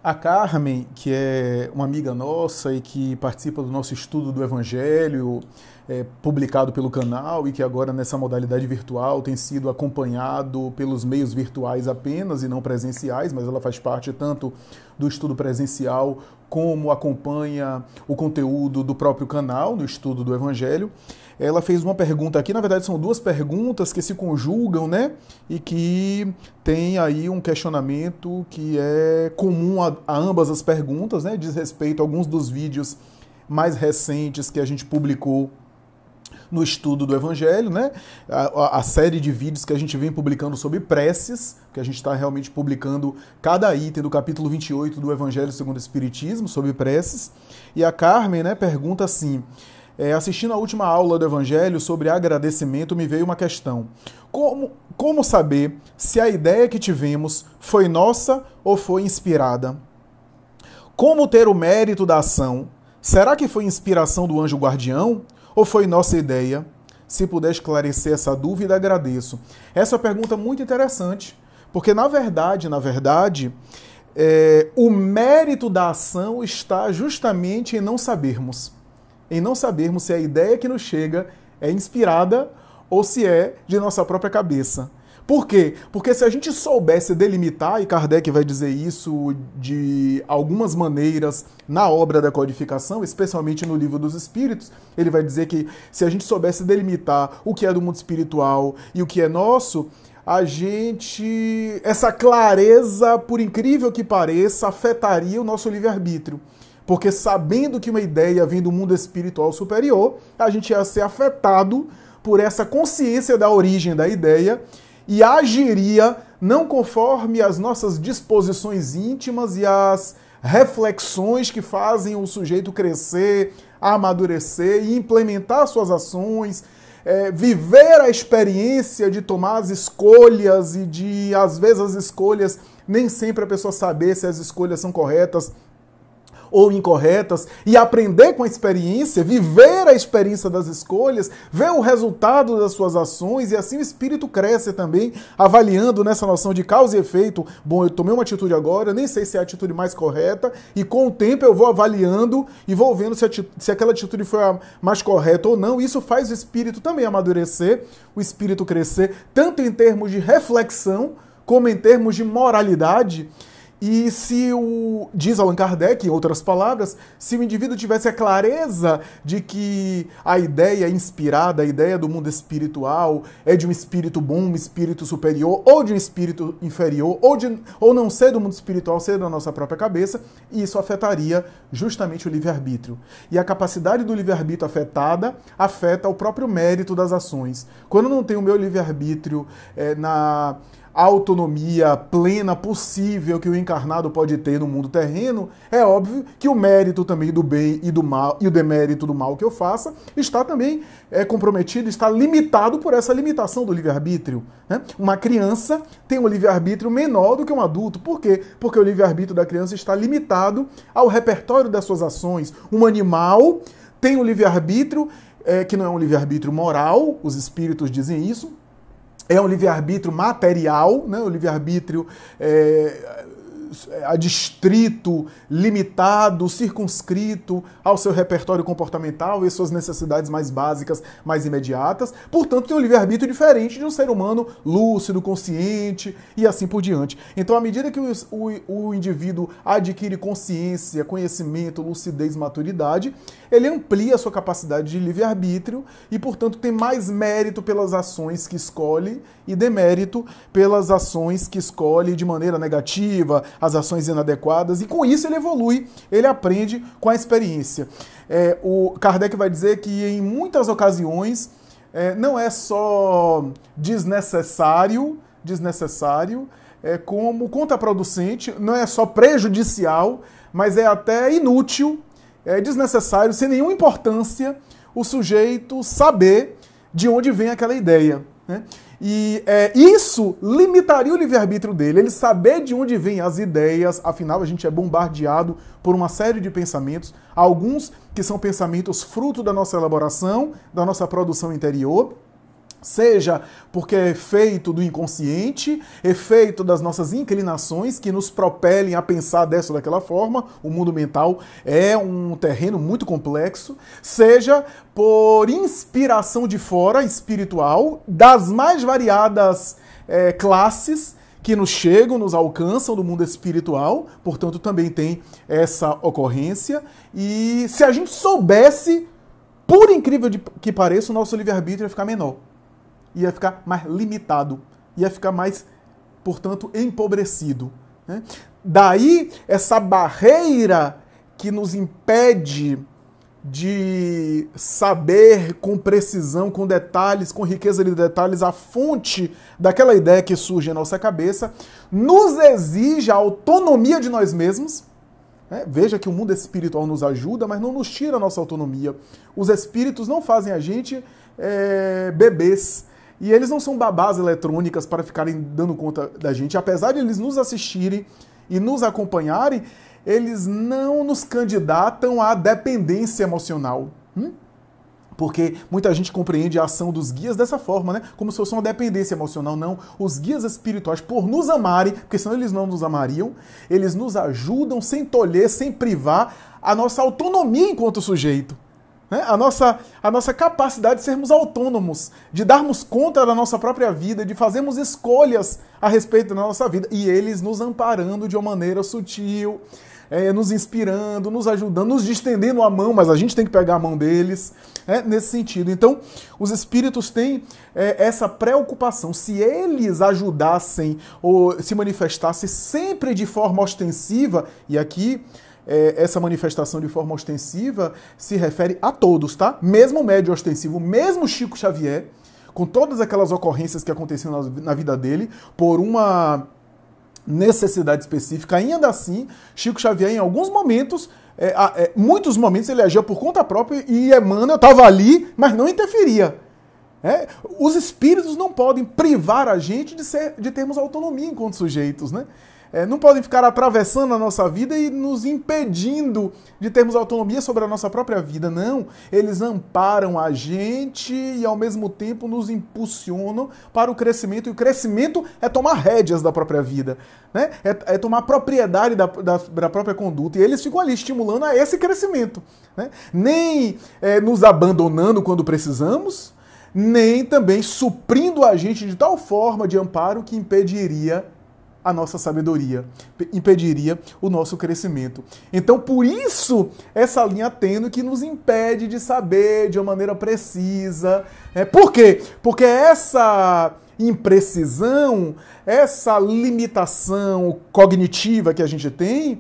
A Carmen, que é uma amiga nossa e que participa do nosso estudo do Evangelho, publicado pelo canal e que agora nessa modalidade virtual tem sido acompanhado pelos meios virtuais apenas e não presenciais, mas ela faz parte tanto do estudo presencial como acompanha o conteúdo do próprio canal no estudo do Evangelho. Ela fez uma pergunta aqui, na verdade são duas perguntas que se conjugam, né? E que tem aí um questionamento que é comum a ambas as perguntas, né? Diz respeito a alguns dos vídeos mais recentes que a gente publicou no estudo do Evangelho, né? A série de vídeos que a gente vem publicando sobre preces, que a gente está realmente publicando cada item do capítulo 28 do Evangelho segundo o Espiritismo, sobre preces. E a Carmen, né, pergunta assim: assistindo a última aula do Evangelho sobre agradecimento, me veio uma questão. Como saber se a ideia que tivemos foi nossa ou foi inspirada? Como ter o mérito da ação? Será que foi inspiração do anjo guardião ou foi nossa ideia? Se puder esclarecer essa dúvida, agradeço. Essa é uma pergunta muito interessante, porque na verdade, o mérito da ação está justamente em não sabermos. Em não sabermos se a ideia que nos chega é inspirada ou se é de nossa própria cabeça. Por quê? Porque se a gente soubesse delimitar, e Kardec vai dizer isso de algumas maneiras na obra da codificação, especialmente no Livro dos Espíritos, ele vai dizer que se a gente soubesse delimitar o que é do mundo espiritual e o que é nosso, essa clareza, por incrível que pareça, afetaria o nosso livre-arbítrio. Porque sabendo que uma ideia vem do mundo espiritual superior, a gente ia ser afetado por essa consciência da origem da ideia e agiria não conforme as nossas disposições íntimas e as reflexões que fazem o sujeito crescer, amadurecer e implementar suas ações, viver a experiência de tomar as escolhas e de, às vezes, as escolhas, nem sempre a pessoa saber se as escolhas são corretas ou incorretas, e aprender com a experiência, viver a experiência das escolhas, ver o resultado das suas ações, e assim o espírito cresce também, avaliando nessa noção de causa e efeito. Bom, eu tomei uma atitude agora, eu nem sei se é a atitude mais correta, e com o tempo eu vou avaliando e vou vendo se aquela atitude foi a mais correta ou não. Isso faz o espírito também amadurecer, o espírito crescer, tanto em termos de reflexão, como em termos de moralidade. E diz Allan Kardec, em outras palavras, se o indivíduo tivesse a clareza de que a ideia inspirada, a ideia do mundo espiritual é de um espírito bom, um espírito superior, ou de um espírito inferior, ou não ser do mundo espiritual, ser da nossa própria cabeça, isso afetaria justamente o livre-arbítrio. E a capacidade do livre-arbítrio afetada afeta o próprio mérito das ações. Quando eu não tenho o meu livre-arbítrio na autonomia plena possível que o encarnado pode ter no mundo terreno, é óbvio que o mérito também do bem e do mal, e o demérito do mal que eu faça, está também comprometido, está limitado por essa limitação do livre-arbítrio, né? Uma criança tem um livre-arbítrio menor do que um adulto. Por quê? Porque o livre-arbítrio da criança está limitado ao repertório das suas ações. Um animal tem um livre-arbítrio, que não é um livre-arbítrio moral, os espíritos dizem isso, é um livre-arbítrio material, né? O livre-arbítrio adstrito, limitado, circunscrito ao seu repertório comportamental e suas necessidades mais básicas, mais imediatas. Portanto, tem um livre-arbítrio diferente de um ser humano lúcido, consciente e assim por diante. Então, à medida que o indivíduo adquire consciência, conhecimento, lucidez, maturidade, ele amplia a sua capacidade de livre-arbítrio e, portanto, tem mais mérito pelas ações que escolhe e demérito pelas ações que escolhe de maneira negativa, as ações inadequadas, e com isso ele evolui, ele aprende com a experiência. O Kardec vai dizer que em muitas ocasiões não é só desnecessário, como contraproducente, não é só prejudicial, mas é até inútil, é desnecessário, sem nenhuma importância, o sujeito saber de onde vem aquela ideia, né? E isso limitaria o livre-arbítrio dele, ele saber de onde vêm as ideias. Afinal, a gente é bombardeado por uma série de pensamentos, alguns que são pensamentos fruto da nossa elaboração, da nossa produção interior, seja porque é efeito do inconsciente, efeito das nossas inclinações que nos propelem a pensar dessa ou daquela forma. O mundo mental é um terreno muito complexo, seja por inspiração de fora, espiritual, das mais variadas classes que nos chegam, nos alcançam do mundo espiritual, portanto também tem essa ocorrência. E se a gente soubesse, por incrível que pareça, o nosso livre-arbítrio ia ficar menor. Ia ficar mais limitado, ia ficar mais, portanto, empobrecido, né? Daí, essa barreira que nos impede de saber com precisão, com detalhes, com riqueza de detalhes, a fonte daquela ideia que surge em nossa cabeça, nos exige a autonomia de nós mesmos. Veja que o mundo espiritual nos ajuda, mas não nos tira a nossa autonomia. Os espíritos não fazem a gente bebês. E eles não são babás eletrônicas para ficarem dando conta da gente. Apesar de eles nos assistirem e nos acompanharem, eles não nos candidatam à dependência emocional. Porque muita gente compreende a ação dos guias dessa forma, né? Como se fosse uma dependência emocional. Não. Os guias espirituais, por nos amarem, porque senão eles não nos amariam, eles nos ajudam sem tolher, sem privar a nossa autonomia enquanto sujeito. A nossa capacidade de sermos autônomos, de darmos conta da nossa própria vida, de fazermos escolhas a respeito da nossa vida. E eles nos amparando de uma maneira sutil, nos inspirando, nos ajudando, nos estendendo a mão, mas a gente tem que pegar a mão deles, nesse sentido. Então, os espíritos têm essa preocupação. Se eles ajudassem ou se manifestassem sempre de forma ostensiva, e aqui essa manifestação de forma ostensiva se refere a todos, tá? Mesmo o médium ostensivo, mesmo Chico Xavier, com todas aquelas ocorrências que aconteciam na vida dele, por uma necessidade específica, ainda assim, Chico Xavier, em alguns momentos, muitos momentos, ele agia por conta própria e Emmanuel estava ali, mas não interferia. Os espíritos não podem privar a gente de termos autonomia enquanto sujeitos, né? Não podem ficar atravessando a nossa vida e nos impedindo de termos autonomia sobre a nossa própria vida. Não, eles amparam a gente e ao mesmo tempo nos impulsionam para o crescimento. E o crescimento é tomar rédeas da própria vida, né? É tomar propriedade da própria conduta. E eles ficam ali estimulando a esse crescimento, né? Nem nos abandonando quando precisamos, nem também suprindo a gente de tal forma de amparo que impediria a nossa sabedoria, impediria o nosso crescimento. Então, por isso, essa linha tênue que nos impede de saber de uma maneira precisa. Por quê? Porque essa imprecisão, essa limitação cognitiva que a gente tem,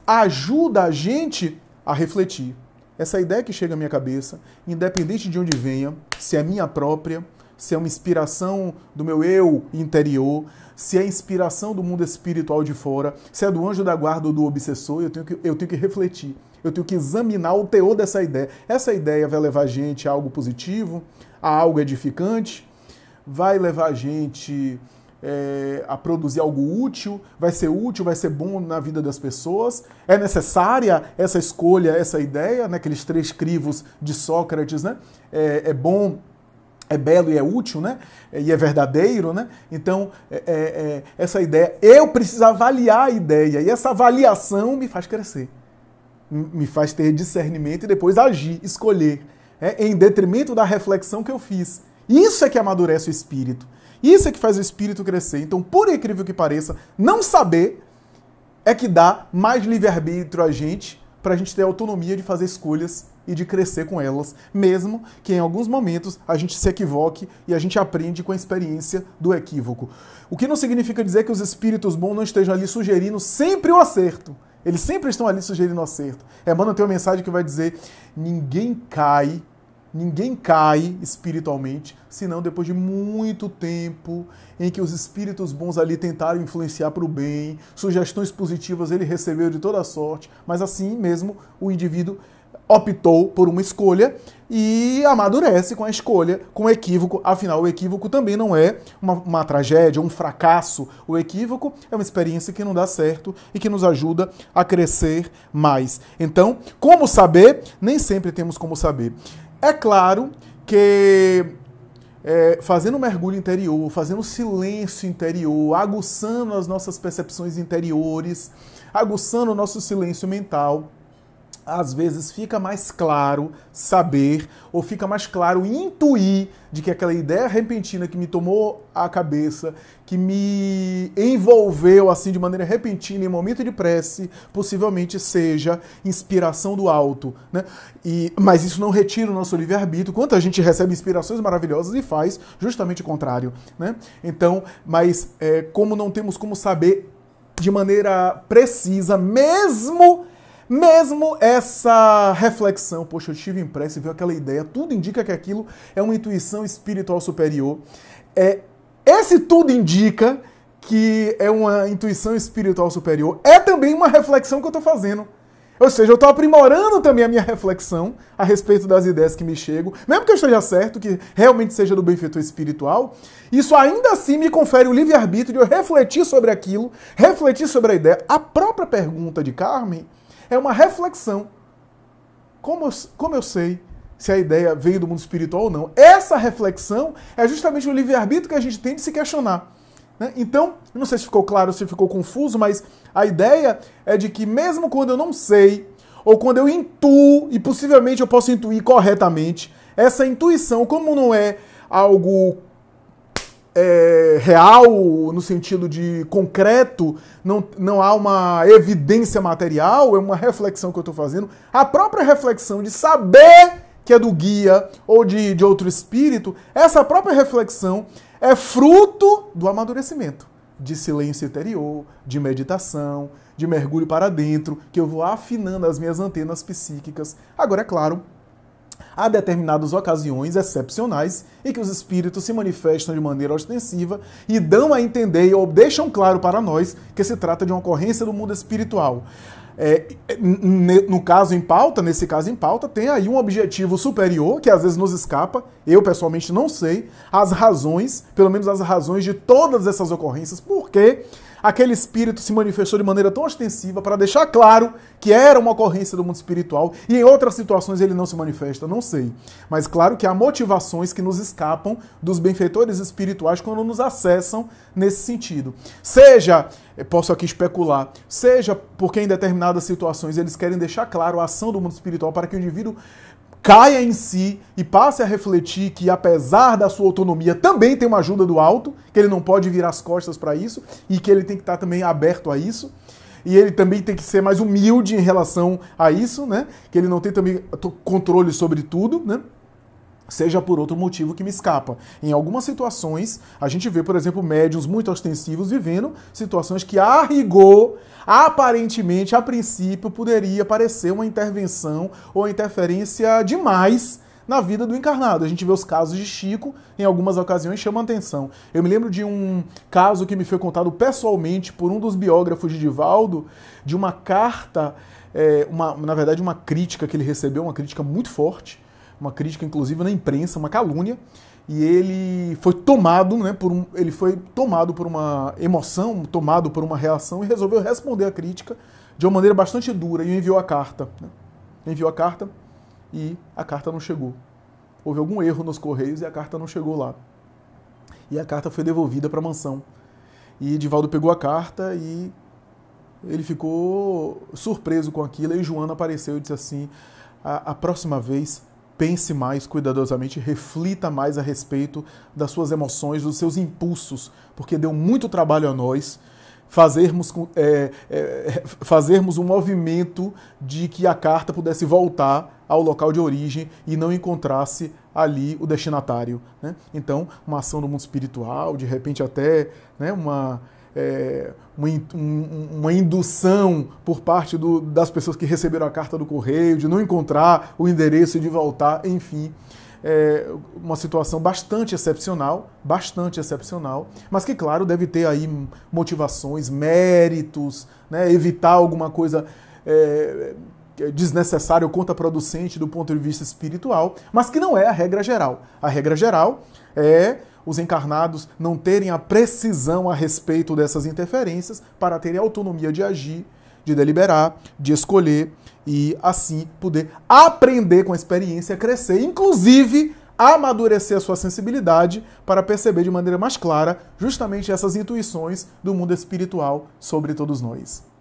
ajuda a gente a refletir. Essa ideia que chega à minha cabeça, independente de onde venha, se é minha própria, se é uma inspiração do meu eu interior, se é inspiração do mundo espiritual de fora, se é do anjo da guarda ou do obsessor, eu tenho que refletir, eu tenho que examinar o teor dessa ideia. Essa ideia vai levar a gente a algo positivo, a algo edificante, vai levar a gente a produzir algo útil, vai ser bom na vida das pessoas. É necessária essa escolha, essa ideia, né? Aqueles 3 crivos de Sócrates, né? É bom, é belo e é útil, né? E é verdadeiro, né? Então, essa ideia, eu preciso avaliar a ideia, e essa avaliação me faz crescer, me faz ter discernimento e depois agir, escolher, em detrimento da reflexão que eu fiz. Isso é que amadurece o espírito, isso é que faz o espírito crescer. Então, por incrível que pareça, não saber é que dá mais livre-arbítrio a gente, para a gente ter autonomia de fazer escolhas e de crescer com elas, mesmo que em alguns momentos a gente se equivoque e a gente aprende com a experiência do equívoco. O que não significa dizer que os espíritos bons não estejam ali sugerindo sempre o acerto. Eles sempre estão ali sugerindo o acerto. Emmanuel tem uma mensagem que vai dizer: ninguém cai espiritualmente, senão depois de muito tempo em que os espíritos bons ali tentaram influenciar para o bem, sugestões positivas ele recebeu de toda sorte, mas assim mesmo o indivíduo optou por uma escolha e amadurece com a escolha, com o equívoco. Afinal, o equívoco também não é uma tragédia, um fracasso. O equívoco é uma experiência que não dá certo e que nos ajuda a crescer mais. Então, como saber? Nem sempre temos como saber. É claro que fazendo um mergulho interior, fazendo um silêncio interior, aguçando as nossas percepções interiores, aguçando o nosso silêncio mental, às vezes fica mais claro saber, ou fica mais claro intuir de que aquela ideia repentina que me tomou a cabeça, que me envolveu assim de maneira repentina em momento de prece, possivelmente seja inspiração do alto, né? Mas isso não retira o nosso livre-arbítrio, quanto a gente recebe inspirações maravilhosas e faz justamente o contrário, né? Então, mas como não temos como saber de maneira precisa, mesmo essa reflexão, poxa, eu estive em prece, veio aquela ideia, tudo indica que aquilo é uma intuição espiritual superior. Esse tudo indica que é uma intuição espiritual superior. É também uma reflexão que eu estou fazendo. Ou seja, eu estou aprimorando também a minha reflexão a respeito das ideias que me chegam, mesmo que eu esteja certo, que realmente seja do benfeitor espiritual, isso ainda assim me confere o livre-arbítrio de eu refletir sobre aquilo, refletir sobre a ideia. A própria pergunta de Carmen é uma reflexão. Como eu sei se a ideia veio do mundo espiritual ou não? Essa reflexão é justamente o livre-arbítrio que a gente tem de se questionar, né? Então, não sei se ficou claro, se ficou confuso, mas a ideia é de que mesmo quando eu não sei, ou quando eu intuo, e possivelmente eu posso intuir corretamente, essa intuição, como não é algo real, no sentido de concreto, não há uma evidência material, é uma reflexão que eu estou fazendo. A própria reflexão de saber que é do guia ou de outro espírito, essa própria reflexão é fruto do amadurecimento, de silêncio interior, de meditação, de mergulho para dentro, que eu vou afinando as minhas antenas psíquicas. Agora, é claro, há determinadas ocasiões excepcionais em que os espíritos se manifestam de maneira ostensiva e dão a entender ou deixam claro para nós que se trata de uma ocorrência do mundo espiritual. Nesse caso em pauta, tem aí um objetivo superior que às vezes nos escapa. Eu pessoalmente não sei as razões, pelo menos as razões de todas essas ocorrências, porque aquele espírito se manifestou de maneira tão ostensiva para deixar claro que era uma ocorrência do mundo espiritual e em outras situações ele não se manifesta, não sei. Mas claro que há motivações que nos escapam dos benfeitores espirituais quando nos acessam nesse sentido. Seja, posso aqui especular, seja porque em determinadas situações eles querem deixar claro a ação do mundo espiritual para que o indivíduo caia em si e passe a refletir que, apesar da sua autonomia, também tem uma ajuda do alto, que ele não pode virar as costas para isso e que ele tem que estar também aberto a isso. E ele também tem que ser mais humilde em relação a isso, né? Que ele não tem também controle sobre tudo, né? Seja por outro motivo que me escapa. Em algumas situações, a gente vê, por exemplo, médiuns muito ostensivos vivendo situações que, a rigor, aparentemente, a princípio, poderia parecer uma intervenção ou interferência demais na vida do encarnado. A gente vê os casos de Chico, em algumas ocasiões, chamam a atenção. Eu me lembro de um caso que me foi contado pessoalmente por um dos biógrafos de Divaldo, de uma carta, na verdade, uma crítica que ele recebeu, uma crítica muito forte, uma crítica, inclusive, na imprensa, uma calúnia, e ele foi tomado, né, ele foi tomado por uma emoção, tomado por uma reação, e resolveu responder a crítica de uma maneira bastante dura, e enviou a carta. Né? Enviou a carta, e a carta não chegou. Houve algum erro nos correios, e a carta não chegou lá. E a carta foi devolvida para a mansão. E Divaldo pegou a carta, e ele ficou surpreso com aquilo, e Joana apareceu e disse assim, a próxima vez, pense mais cuidadosamente, reflita mais a respeito das suas emoções, dos seus impulsos, porque deu muito trabalho a nós fazermos um movimento de que a carta pudesse voltar ao local de origem e não encontrasse ali o destinatário, né? Então, uma ação do mundo espiritual, de repente até, né, uma indução por parte das pessoas que receberam a carta do correio, de não encontrar o endereço e de voltar, enfim. Uma situação bastante excepcional, mas que, claro, deve ter aí motivações, méritos, né, evitar alguma coisa desnecessária ou contraproducente do ponto de vista espiritual, mas que não é a regra geral. A regra geral é os encarnados não terem a precisão a respeito dessas interferências para terem a autonomia de agir, de deliberar, de escolher e, assim, poder aprender com a experiência, crescer, inclusive amadurecer a sua sensibilidade para perceber de maneira mais clara justamente essas intuições do mundo espiritual sobre todos nós.